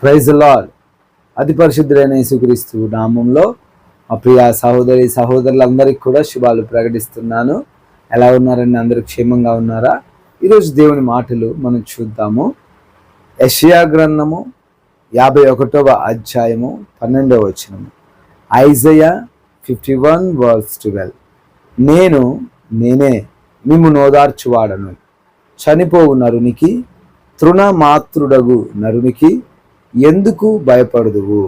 Praise the lord. అతి పరిశుద్ధులైన యేసుక్రీస్తు నామంలో మా ప్రియ సహోదరి సహోదరులందరికీ కూడా శుభాలు ప్రకటిస్తున్నాను. ఎలా ఉన్నారని అందరూ క్షేమంగా ఉన్నారా? ఈరోజు దేవుని మాటలు మనం చూద్దాము. యెషయా గ్రంథము 51వ అధ్యాయము 12వ వచనము. ఐజయా 51:12. నేనే మిమ్ము నోదార్చువాడను, చనిపోవు నరునికి, తృణమాత్రుడగు నరునికి ఎందుకు భయపడదువు?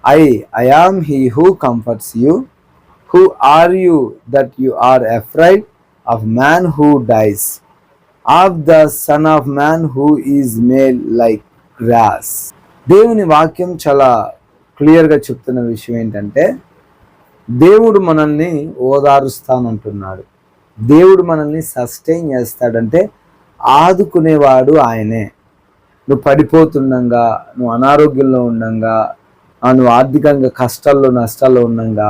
I am he who comforts you. Who are you that you are afraid of man who dies, of the son of man who is made like grass. దేవుని వాక్యం చాలా క్లియర్గా చెప్తున్న విషయం ఏంటంటే, దేవుడు మనల్ని ఓదారుస్తానంటున్నాడు. దేవుడు మనల్ని సస్టైన్ చేస్తాడంటే ఆదుకునేవాడు ఆయనే. నువ్వు పడిపోతుండగా, నువ్వు అనారోగ్యంలో ఉండంగా, నువ్వు ఆర్థికంగా కష్టాల్లో నష్టాల్లో ఉండంగా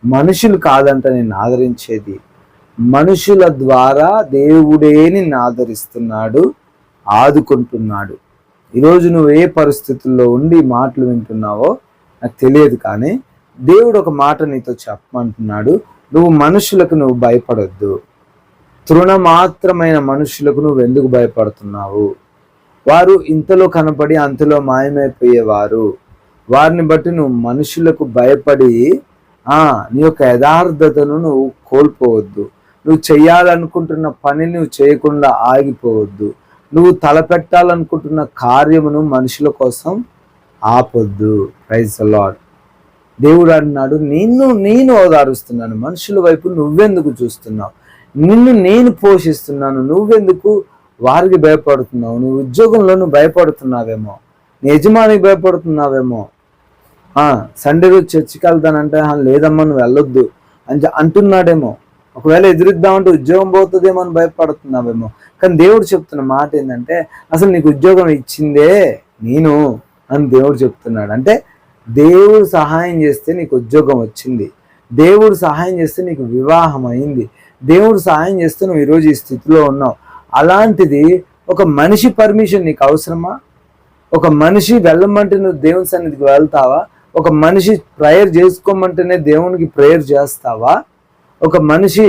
మనుషులు కాదంట నిన్ను ఆదరించేది. మనుషుల ద్వారా దేవుడే నిన్ను ఆదరిస్తున్నాడు, ఆదుకుంటున్నాడు. ఈరోజు నువ్వు ఏ పరిస్థితుల్లో ఉండి మాటలు వింటున్నావో నాకు తెలియదు, కానీ దేవుడు ఒక మాట నీతో చెప్పమంటున్నాడు. నువ్వు మనుషులకు నువ్వు భయపడొద్దు. తృణమాత్రమైన మనుషులకు నువ్వు ఎందుకు భయపడుతున్నావు? వారు ఇంతలో కనపడి అంతలో మాయమైపోయేవారు. వారిని బట్టి నువ్వు మనుషులకు భయపడి నీ యొక్క యథార్థతను నువ్వు కోల్పోవద్దు. నువ్వు చేయాలనుకుంటున్న పనిని నువ్వు చేయకుండా ఆగిపోవద్దు. నువ్వు తలపెట్టాలనుకుంటున్న కార్యమును మనుషుల కోసం ఆపొద్దు. Praise the lord. దేవుడు అన్నాడు, నేను ఓదారుస్తున్నాను, మనుషుల వైపు నువ్వెందుకు చూస్తున్నావు? నిన్ను నేను పోషిస్తున్నాను, నువ్వెందుకు వారికి భయపడుతున్నావు? నువ్వు ఉద్యోగంలో నువ్వు భయపడుతున్నావేమో, నీ యజమానికి భయపడుతున్నావేమో. సండే రోజు చర్చికి వెళ్తానంటే లేదమ్మా నువ్వు వెళ్ళొద్దు అని అంటున్నాడేమో. ఒకవేళ ఎదురిద్దామంటే ఉద్యోగం పోతుందేమో అని భయపడుతున్నావేమో. కానీ దేవుడు చెప్తున్న మాట ఏంటంటే, అసలు నీకు ఉద్యోగం ఇచ్చిందే నేను అని దేవుడు చెప్తున్నాడు. అంటే దేవుడు సహాయం చేస్తే నీకు ఉద్యోగం వచ్చింది, దేవుడు సహాయం చేస్తే నీకు వివాహం అయింది, దేవుడు సహాయం చేస్తే నువ్వు ఈరోజు ఈ స్థితిలో ఉన్నావు. అలాంటిది ఒక మనిషి పర్మిషన్ నీకు అవసరమా? ఒక మనిషి వెళ్ళమంటే నువ్వు దేవుని సన్నిధికి వెళ్తావా? ఒక మనిషి ప్రేయర్ చేసుకోమంటేనే దేవునికి ప్రేయర్ చేస్తావా? ఒక మనిషి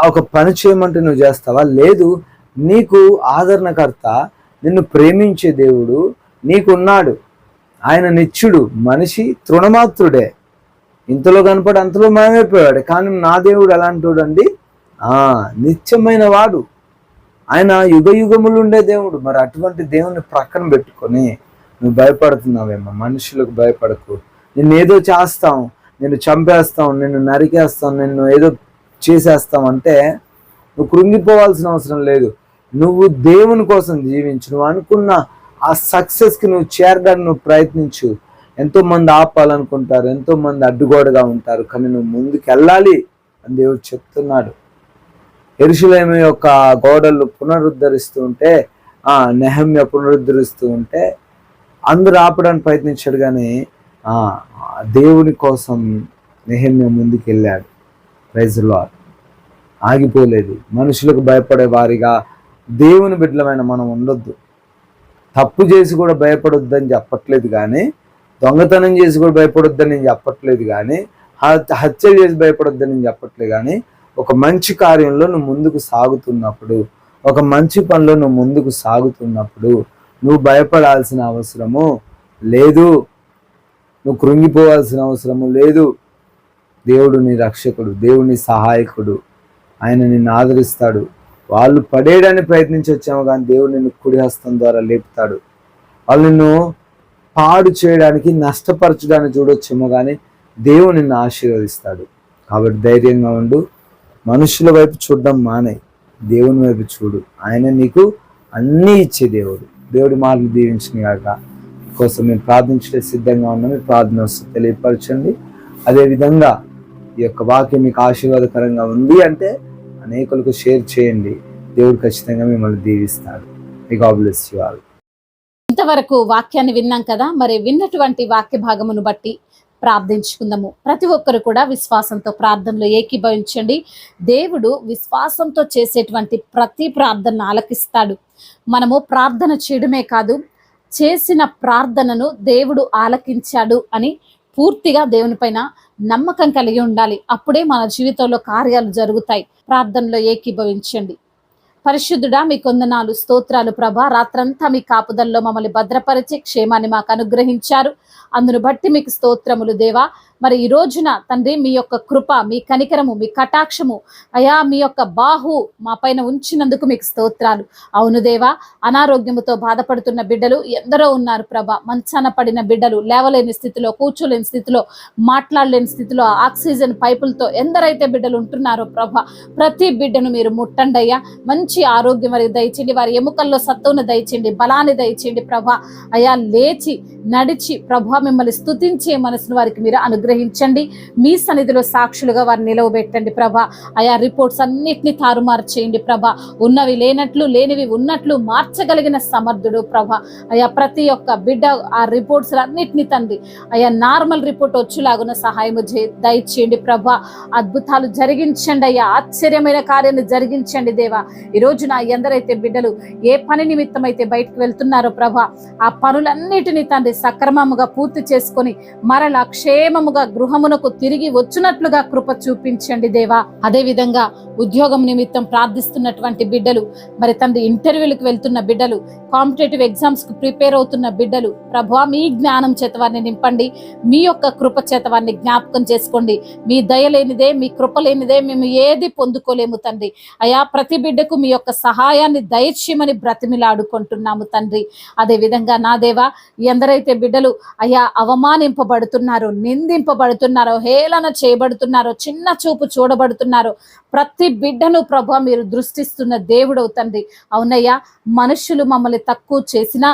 ఒక పని చేయమంటే నువ్వు చేస్తావా? లేదు. నీకు ఆదరణకర్త, నిన్ను ప్రేమించే దేవుడు నీకున్నాడు. ఆయన నిత్యుడు. మనిషి తృణమాత్రుడే, ఇంతలో కనపడి అంతలో మాయమైపోయాడు. కానీ నా దేవుడు ఎలాంటి వాడు అండి? నిత్యమైన వాడు. ఆయన యుగ యుగములు ఉండే దేవుడు. మరి అటువంటి దేవుని ప్రక్కన పెట్టుకొని నువ్వు భయపడుతున్నావేమో. మనుషులకు భయపడకు. నిన్ను ఏదో చేస్తాం, నిన్ను చంపేస్తాం, నిన్ను నరికేస్తాం, నిన్ను ఏదో చేసేస్తాం అంటే నువ్వు కృంగిపోవాల్సిన అవసరం లేదు. నువ్వు దేవుని కోసం జీవించు. నువ్వు అనుకున్న ఆ సక్సెస్కి నువ్వు చేరడానికి నువ్వు ప్రయత్నించు. ఎంతోమంది ఆపాలనుకుంటారు, ఎంతోమంది అడ్డుగోడగా ఉంటారు, కానీ నువ్వు ముందుకు వెళ్ళాలి అని దేవుడు చెప్తున్నాడు. యెరూషలేము యొక్క గోడలు పునరుద్ధరిస్తూ ఉంటే, నెహెమ్యా పునరుద్ధరిస్తూ ఉంటే అందరూ ఆపడానికి ప్రయత్నించాడు, కానీ దేవుని కోసం నెహెమ్యా ముందుకు వెళ్ళాడు. Praise the lord. ఆగిపోలేదు. మనుషులకు భయపడే వారిగా దేవుని బిడ్డలమైన మనం ఉండొద్దు. తప్పు చేసి కూడా భయపడొద్దని చెప్పట్లేదు, కానీ దొంగతనం చేసి కూడా భయపడొద్దని నేను చెప్పట్లేదు, కానీ హత్య చేసి భయపడొద్దని నేను చెప్పట్లేదు. కానీ ఒక మంచి కార్యంలో నువ్వు ముందుకు సాగుతున్నప్పుడు, ఒక మంచి పనిలో నువ్వు ముందుకు సాగుతున్నప్పుడు నువ్వు భయపడాల్సిన అవసరము లేదు. నువ్వు కృంగిపోవాల్సిన అవసరము లేదు. దేవుడు నీ రక్షకుడు, దేవుడు నీ సహాయకుడు. ఆయన నిన్ను ఆదరిస్తాడు. వాళ్ళు పడేయడానికి ప్రయత్నించి వచ్చాము, కానీ దేవుడు నిన్ను కుడి హస్తం ద్వారా లేపుతాడు. వాళ్ళు నిన్ను పాడు చేయడానికి, నష్టపరచడానికి చూడొచ్చేమో, కానీ దేవుడు నిన్ను ఆశీర్వదిస్తాడు. కాబట్టి ధైర్యంగా ఉండు. మనుషుల వైపు చూడడం మానే, దేవుని వైపు చూడు. ఆయన నీకు అన్నీ ఇచ్చే దేవుడు. దేవుడి మాటలు దీవించిన గాక. కోసం మేము ప్రార్థించడానికి సిద్ధంగా ఉన్నాం. మీ ప్రార్థన తెలియపరచండి. అదేవిధంగా ఈ యొక్క వాక్యం మీకు ఆశీర్వాదకరంగా ఉంది అంటే అనేకులకు షేర్ చేయండి. దేవుడు ఖచ్చితంగా మిమ్మల్ని దీవిస్తాడు. God bless you all. ఇంతవరకు వాక్యాన్ని విన్నాం కదా. మరి విన్నటువంటి వాక్య భాగమును బట్టి ప్రార్థించుకుందాము. ప్రతి ఒక్కరు కూడా విశ్వాసంతో ప్రార్థనలో ఏకీభవించండి. దేవుడు విశ్వాసంతో చేసేటువంటి ప్రతి ప్రార్థన ఆలకిస్తాడు. మనము ప్రార్థన చేయడమే కాదు, చేసిన ప్రార్థనను దేవుడు ఆలకించాడు అని పూర్తిగా దేవుని పైన నమ్మకం కలిగి ఉండాలి. అప్పుడే మన జీవితంలో కార్యాలు జరుగుతాయి. ప్రార్థనలో ఏకీభవించండి. పరిశుద్ధుడా, మీ కొందనాలు, స్తోత్రాలు ప్రభా. రాత్రంతా మీ కాపుదల్లో మమ్మల్ని భద్రపరిచి క్షేమాన్ని మాకు అనుగ్రహించారు. అందును బట్టి మీకు స్తోత్రములు దేవా. మరి ఈ రోజున తండ్రి మీ యొక్క కృప, మీ కనికరము, మీ కటాక్షము అయా మీ యొక్క బాహు మా పైన ఉంచినందుకు మీకు స్తోత్రాలు. అవును దేవా, అనారోగ్యముతో బాధపడుతున్న బిడ్డలు ఎందరో ఉన్నారు ప్రభా. మంచాన పడిన బిడ్డలు, లేవలేని స్థితిలో, కూర్చోలేని స్థితిలో, మాట్లాడలేని స్థితిలో, ఆక్సిజన్ పైపులతో ఎందరైతే బిడ్డలు ఉంటున్నారో ప్రభా, ప్రతి బిడ్డను మీరు ముట్టండి అయ్యా. మంచి ఆరోగ్యం వారికి దయచేయండి. వారి ఎముకల్లో సత్తువును దయచేయండి, బలాన్ని దయచేయండి ప్రభా. అయా లేచి నడిచి ప్రభా మిమ్మల్ని స్తుతించే మనసును వారికి మీరు అనుగ్రహించండి. మీ సన్నిధిలో సాక్షులుగా వారిని నిలవబెట్టండి ప్రభా. అయా రిపోర్ట్స్ అన్నిటిని తారుమారు చేయండి ప్రభా. ఉన్నవి లేనట్లు, లేనివి ఉన్నట్లు మార్చగలిగిన సమర్థుడు ప్రభా. అయా ప్రతి ఒక్క బిడ్డ ఆ రిపోర్ట్స్ అన్నిటిని తండ్రి అయా నార్మల్ రిపోర్ట్ వచ్చేలాగున సహాయము దయచేయండి ప్రభా. అద్భుతాలు జరిగించండి అయ్యా. ఆశ్చర్యమైన కార్యాన్ని జరిగించండి దేవా. ఈ రోజున ఎందరైతే బిడ్డలు ఏ పని నిమిత్తం అయితే బయటకు వెళ్తున్నారో ప్రభా, ఆ పనులన్నిటినీ తండ్రి సక్రమముగా పూర్తి చేసుకొని మరలా క్షేమముగా గృహమునకు తిరిగి వచ్చినట్లుగా కృప చూపించండి దేవా. అదే విధంగా ఉద్యోగం నిమిత్తం ప్రార్థిస్తున్నటువంటి బిడ్డలు, మరి తండ్రి ఇంటర్వ్యూలకు వెళ్తున్న బిడ్డలు, కాంపిటేటివ్ ఎగ్జామ్స్ కు ప్రిపేర్ అవుతున్న బిడ్డలు ప్రభువా, మీ జ్ఞానం చేత వారిని నింపండి. మీ యొక్క కృప చేత వారిని జ్ఞాపకం చేసుకోండి. మీ దయ లేనిదే, మీ కృప లేనిదే మేము ఏది పొందుకోలేము తండ్రి. అయా ప్రతి బిడ్డకు మీ యొక్క సహాయాన్ని దయచేయమని బ్రతిమిలాడుకుంటున్నాము తండ్రి. అదే విధంగా నా దేవా, ఎందరైతే బిడ్డలు అయా అవమానింపబడుతున్నారో, నిందింపబడుతున్నారో, హేళన చేయబడుతున్నారో, చిన్న చూపు చూడబడుతున్నారో, ప్రతి బిడ్డను ప్రభా మీరు దృష్టిస్తున్న దేవుడు తండ్రి. అవునయ్యా, మనుషులు మమ్మల్ని తక్కువ చేసినా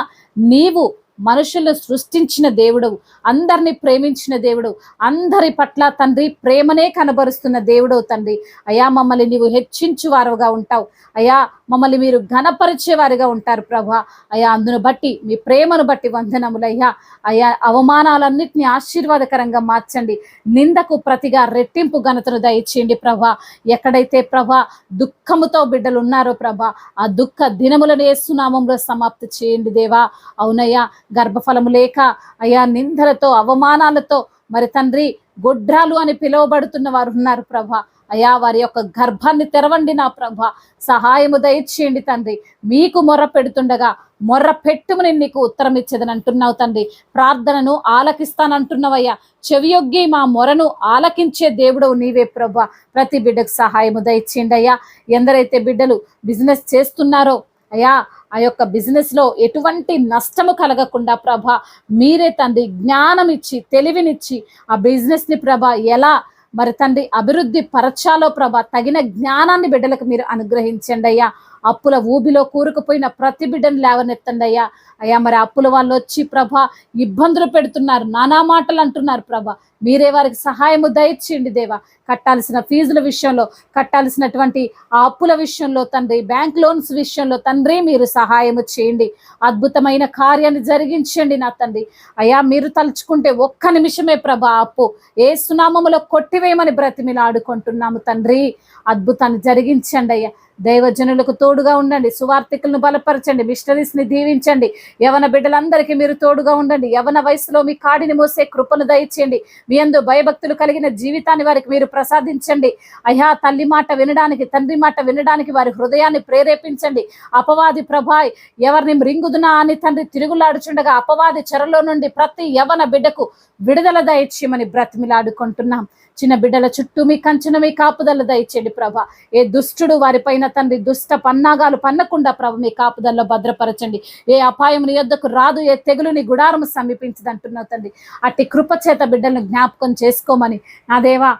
నీవు మనుషులను సృష్టించిన దేవుడు, అందరినీ ప్రేమించిన దేవుడు, అందరి పట్ల తండ్రి ప్రేమనే కనబరుస్తున్న దేవుడు తండ్రి. అయా మమ్మల్ని నీవు హెచ్చించువారుగా ఉంటావు అయా. మమ్మల్ని మీరు ఘనపరిచేవారుగా ఉంటారు ప్రభా. అయా అందును బట్టి, మీ ప్రేమను బట్టి వందనములయ్యా. అయా అవమానాలన్నిటినీ ఆశీర్వాదకరంగా మార్చండి. నిందకు ప్రతిగా రెట్టింపు ఘనతను దయచేయండి ప్రభా. ఎక్కడైతే ప్రభా దుఃఖముతో బిడ్డలు ఉన్నారో ప్రభా, ఆ దుఃఖ దినములను యేసు నామములో సమాప్తి చేయండి దేవా. అవునయ్యా, గర్భఫలము లేక అయా నిందలతో, అవమానాలతో మరి తండ్రి గొడ్రాలు అని పిలువబడుతున్న వారు ఉన్నారు ప్రభా. అయా వారి యొక్క గర్భాన్ని తెరవండి నా ప్రభా. సహాయము దయచేయండి తండ్రి. మీకు మొర్ర పెడుతుండగా మొర్ర పెట్టుమని నీకు ఉత్తరం ఇచ్చేదని అంటున్నావు తండ్రి. ప్రార్థనను ఆలకిస్తానంటున్నావయ్యా. చెవియొగ్గి మా మొరను ఆలకించే దేవుడవు నీవే ప్రభా. ప్రతి బిడ్డకు సహాయము దయచేయండి అయ్యా. ఎందరైతే బిడ్డలు బిజినెస్ చేస్తున్నారో అయ్యా, ఆ యొక్క బిజినెస్ లో ఎటువంటి నష్టము కలగకుండా ప్రభా మీరే తండ్రి జ్ఞానం ఇచ్చి, తెలివినిచ్చి ఆ బిజినెస్ ని ప్రభా ఎలా మరి తండ్రి అభివృద్ధి పరచాలో ప్రభా తగిన జ్ఞానాన్ని బిడ్డలకు మీరు అనుగ్రహించండి అయ్యా. అప్పుల ఊబిలో కూరుకుపోయిన ప్రతి బిడ్డను లేవనెత్తండి అయ్యా. అయ్యా మరి అప్పుల వాళ్ళు వచ్చి ప్రభా ఇబ్బందులు పెడుతున్నారు, నానా మాటలు అంటున్నారు ప్రభా. మీరే వారికి సహాయము దయచేయండి దేవా. కట్టాల్సిన ఫీజుల విషయంలో, కట్టాల్సినటువంటి ఆ అప్పుల విషయంలో తండ్రి, బ్యాంక్ లోన్స్ విషయంలో తండ్రి మీరు సహాయము చేయండి. అద్భుతమైన కార్యాన్ని జరిగించండి నా తండ్రి. అయ్యా మీరు తలుచుకుంటే ఒక్క నిమిషమే ప్రభా అప్పు యేసు నామములో కొట్టివేయమని బ్రతిమిలాడుకుంటున్నాము తండ్రి. అద్భుతాన్ని జరిగించండి అయ్యా. దైవజనులకు తోడుగా ఉండండి. సువార్థికులను బలపరచండి. మిషనరీస్ ని దీవించండి. యవన బిడ్డలందరికీ మీరు తోడుగా ఉండండి. యవన వయసులో మీ కాడిని మోసే కృపను దయచేయండి. మీ యందు భయభక్తులు కలిగిన జీవితాన్ని వారికి మీరు ప్రసాదించండి అయ్యా. తల్లి మాట వినడానికి, తండ్రి మాట వినడానికి వారి హృదయాన్ని ప్రేరేపించండి. అపవాది ప్రభాయ్ ఎవరిని మృంగుదునా అని తండ్రి తిరుగులాడుచుండగా అపవాది చెరలో నుండి ప్రతి యవన బిడ్డకు విడుదల దయచేయమని బ్రతిమిలాడుకుంటున్నాం. చిన్న బిడ్డల చుట్టూ మీ కంచెను, మీ కాపుదల దయచేయండి ప్రభా. ఏ దుష్టుడు వారిపైన తండ్రి దుష్ట పన్నాగాలు పన్నకుండా ప్రభు మీ కాపుదల్లో భద్రపరచండి. ఏ అపాయం నీ యొద్దకు రాదు, ఏ తెగులుని గుడారము సమీపించదు అంటున్నావు తండ్రి. అట్టి కృపచేత బిడ్డలను జ్ఞాపకం చేసుకోమని నా దేవా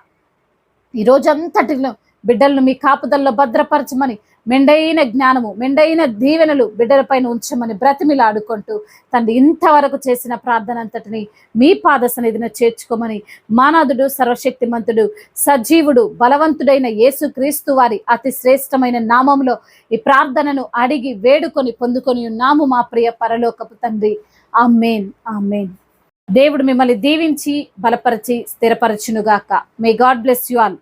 ఈ రోజంతటిలో బిడ్డలను మీ కాపుదల్లో భద్రపరచమని, మెండైన జ్ఞానము, మెండైన దీవెనలు బిడ్డలపైన ఉంచమని బ్రతిమిలాడుకుంటూ తండ్రి ఇంతవరకు చేసిన ప్రార్థన అంతటిని మీ పాద సన్నిధిన చేర్చుకోమని మానాథుడు, సర్వశక్తిమంతుడు, సజీవుడు, బలవంతుడైన యేసుక్రీస్తు వారి అతి శ్రేష్టమైన నామములో ఈ ప్రార్థనను అడిగి వేడుకొని పొందుకొని ఉన్నాము మా ప్రియ పరలోకపు తండ్రి. ఆమేన్, ఆమేన్. దేవుడు మిమ్మల్ని దీవించి బలపరిచి స్థిరపరచునుగాక. May God bless you all.